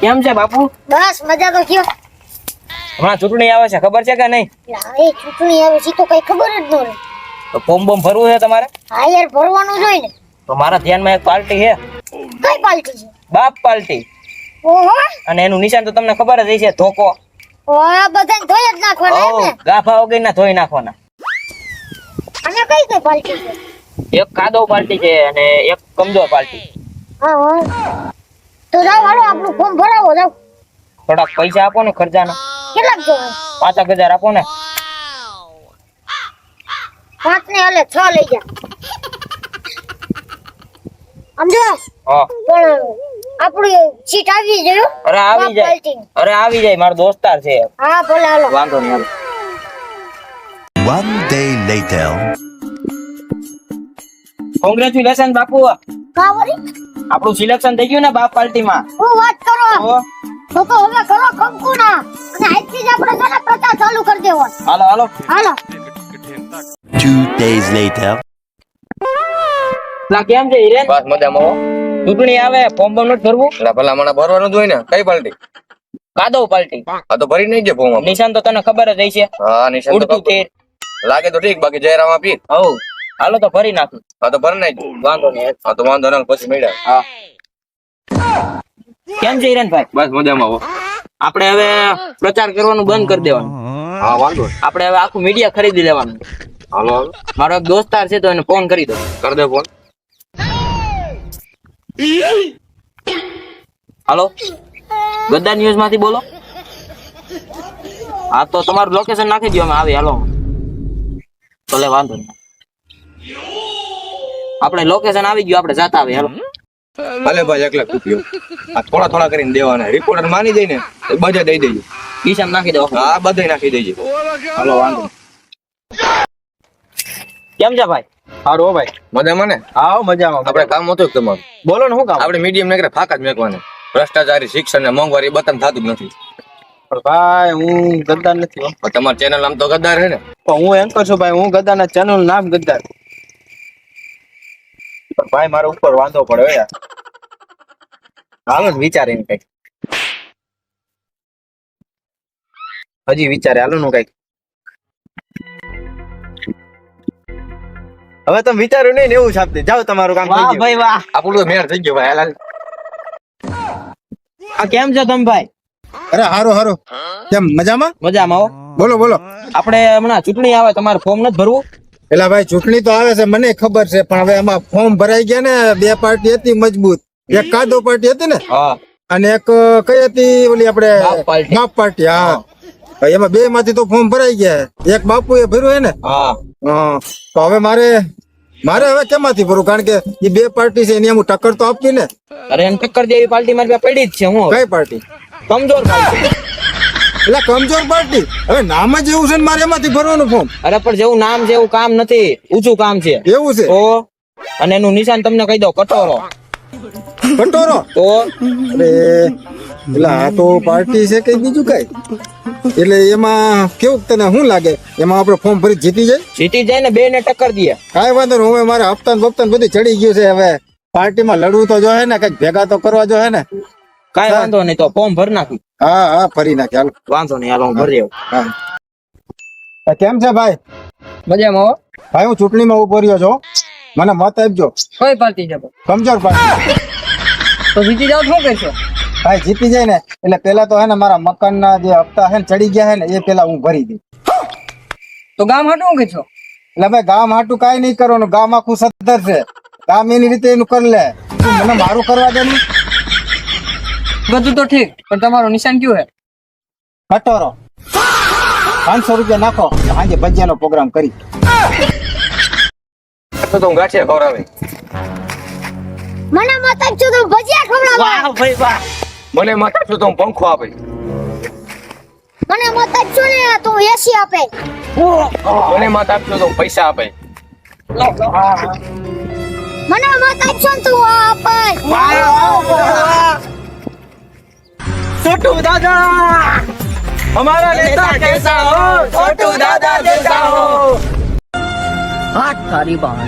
કેમ છે બાપુ? બસ મજા તો કયો. હમણાં ચૂંટણી આવે છે, ખબર છે કે નહીં? એ ચૂંટણી આવે છે તો કઈ ખબર જ ન રહે. તો ફોર્મ બોમ ભરવું છે તમારે? હા યાર ભરવાનું જોઈ ને. તો મારા ધ્યાનમાં એક પાર્ટી છે, કઈ પાર્ટી છે? બાપ પાર્ટી. ઓહો અને એનું નિશાન તો તમને ખબર જ હશે, ધોકો. વાહ બધાને ધોઈ જ નાખવાના એમ ને. ગાફા વગરના ધોઈ નાખવાના. અને કઈ કઈ પાર્ટી છે? એક કાદવ પાર્ટી છે અને એક કમજોર પાર્ટી. હા હા તો જાઓ હાલો આપણું ફોર્મ ભરાવો જાઓ. થોડાક પૈસા આપો ને ખર્ચાના. કેટલાક જોવે? 5,000 આપો ને. 5 ને હાલે 6 લઈ જા. સમજો? હા. પણ આપણી સીટ આવી જાય હો. અરે આવી જાય. પાર્ટી. અરે આવી જાય, મારો દોસ્તાર છે. હા ભલે હાલો. વાંધો નહીં. One day later. કોંગ્રેચ્યુલેશન બાપુ, કા વળી? આપણું સિલેક્શન થઈ ગયું ને બાપ પાર્ટીમાં. હું વાત કરો. તો તો હવે કરો કંકુના અને આજથી જ આપણે છે ને પ્રચાર ચાલુ કરી દેવો. હાલો હાલો. હાલો. 2 days later. લા કેમ છે હિરેન? બસ મજામાં હો. ચૂંટણી આવે, ફોર્મ બોમ નથી ભરવું? એટલે ભલા મને ભરવાનું જ હોય ને. કઈ પાર્ટી? કાદવ પાર્ટી. આ તો ભરી નહીં છે ફોર્મ. નિશાન તો તને ખબર જ હશે. હા નિશાન તો ઉડતું તીર. લાગે તો ઠીક, બાકી જયરામ આપી. હઉ હાલો તો ભરી નાખું. હા તો ભર નાખ. વાંધો નહીં. હા તો વાંધો ના, પછી મળ્યા. હા. કેમ છે હિરેનભાઈ? બસ મજામાં હો. આપણે હવે પ્રચાર કરવાનું બંધ કરી દેવાનું. હા વાંધો નહીં. આપણે હવે આખું મીડિયા ખરીદી લેવાનું. હાલો હાલો મારો એક દોસ્તાર છે તો એને ફોન કરી દો. કર દે ફોન. હાલો, ગદ્દાર ન્યૂઝ માંથી બોલો. હા તો તમારું લોકેશન નાખી દો, અમે આવી. હાલો ભલે વાંધો નહીં. આપણે લોકેશન આવી ગયું, આપણે જાતા આવે. હાલો ભલે ભાઈ 1 લાખ રૂપિયો આ થોડા થોડા કરીને દેવાના. રિપોર્ટર માની જાય ને બધા દઈ દેજો. કિશન નાખી દો. હા બધા નાખી દેજો. હાલો વાંધો. કેમ છે ભાઈ? સારું હો ભાઈ. મજામાં ને? હા મજામાં. આપણે કામ હતું તમારું. બોલો ને શું કામ? આપણે મીડિયમ ને ફાકા જ મેકવાના. ભ્રષ્ટાચારી શિક્ષણ ને મોંઘવારી બતન થતું જ નથી. ભાઈ હું ગદ્દાર નથી હો. પણ તમારું ચેનલ આમ તો ગદ્દાર છે ને. પણ હું એન્કર છું ભાઈ. હું ગદ્દાર ના ચેનલ નું નામ ગદ્દાર. પણ ભાઈ મારા ઉપર વાંધો પડ્યો યાર. હાલો ને વિચારીને કઈક. હજી વિચારે હાલો નું કઈક. હવે તમે વિચાર્યું નહીં ને એવું છાપતી જાઓ, તમારું કામ થઈ ગયું. ભાઈ વાહ. આપણું તો મેળ થઈ ગયો ભાઈ. હાલ આ કેમ છો તમે ભાઈ? અરે હારો હારો. કેમ મજામાં? મજામાં હો. બોલો બોલો. આપણે હમણાં ચૂંટણી આવે, તમારે ફોર્મ નથી ભરવું? પેલા ભાઈ ચૂંટણી તો આવે છે મને ખબર છે, પણ હવે એમાં ફોર્મ ભરાઈ ગયા ને. 2 પાર્ટી હતી મજબૂત. એક કાદો પાર્ટી હતી ને, હા. અને એક કઈ હતી ઓલી આપણે બાપ પાર્ટી. હા એમાં 2 માંથી તો ફોર્મ ભરાઈ ગયા. એક બાપુ એ ભર્યું હે ને. હા. તો હવે મારે હવે કેમાંથી ભરવું? કારણ કે એ 2 પાર્ટી છે એની હું ટક્કર તો આપવી ને. અરે એમ ટક્કર જેવી પાર્ટી મારી પાસે પડી જ છે. હું કઈ પાર્ટી? કમજોર પાર્ટી. એટલે કમજોર પાર્ટી. હવે નામ જ એવું છે ને, મારે એમાંથી ભરવાનું ફોર્મ. અરે પણ જેવું નામ છે એવું કામ નથી, ઊંચું કામ છે. એવું છે? તો અને એનું નિશાન તમને કહી દો, કટોરો. કટોરો? તો અરે એટલે આ તો પાર્ટી છે કઈ બીજું કઈ? એટલે એમાં કેવું તને શું લાગે? એમાં આપણે ફોર્મ ભરી જીતી જાય? જીતી જાય ને, 2 ને ટક્કર દે. કાંઈ વાંધો નહીં. હવે મારે હપ્તા બપ્તા બધું ચડી ગયું છે. હવે પાર્ટીમાં લડવું તો જો હે ને, કઈક ભેગા તો કરવા જો હે ને. કાંઈ વાંધો નહીં, તો ફોર્મ ભરી નાખી. હા હા ભરી નાખે. હાલો વાંધો નહીં, હાલો હું ભરી આવું. હા કેમ છે ભાઈ? મજામાં હો. ભાઈ હું ચૂંટણીમાં ઉભો રહ્યો છું, મને મત આપજો. કઈ પાર્ટી છે? કમજોર પાર્ટી. તો જીતી જાવ શું કહેશો? ભાઈ જીતી જાય ને એટલે પેલા તો હે ને મારા મકાનના જે હપ્તા હે ને ચડી ગયા હે ને એ પેલા હું ભરી દઉં. તો ગામ હાટું શું કહેશો? એટલે ભાઈ ગામ હાટું કાંઈ નહીં કરવાનું. ગામ આખું સદ્ધર છે. ગામ એની રીતે એનું કરી લે. તું મને મારું કરવા દે ને. બધું તો ઠીક, પણ તમારું નિશાન કયું હે? કટોરો. 500 રૂપિયા નાખો, સાંજે ભજીયાનો પ્રોગ્રામ કરી. તો હું ગાંઠિયા ખવડાવે. મને મત આપજો તો ભજીયા ખવડાવો. વાહ ભાઈ વાહ. મને મત આપશો તો હું પંખો આપે. મને મત આપજો ને તો એસી આપે. મને મત આપશો તો હું પૈસા આપે. મને મત આપજો ને તો આપે. छोटू दादा हमारा नेता कैसा हो, छोटू दादा जैसा हो. हाथ तारी बाण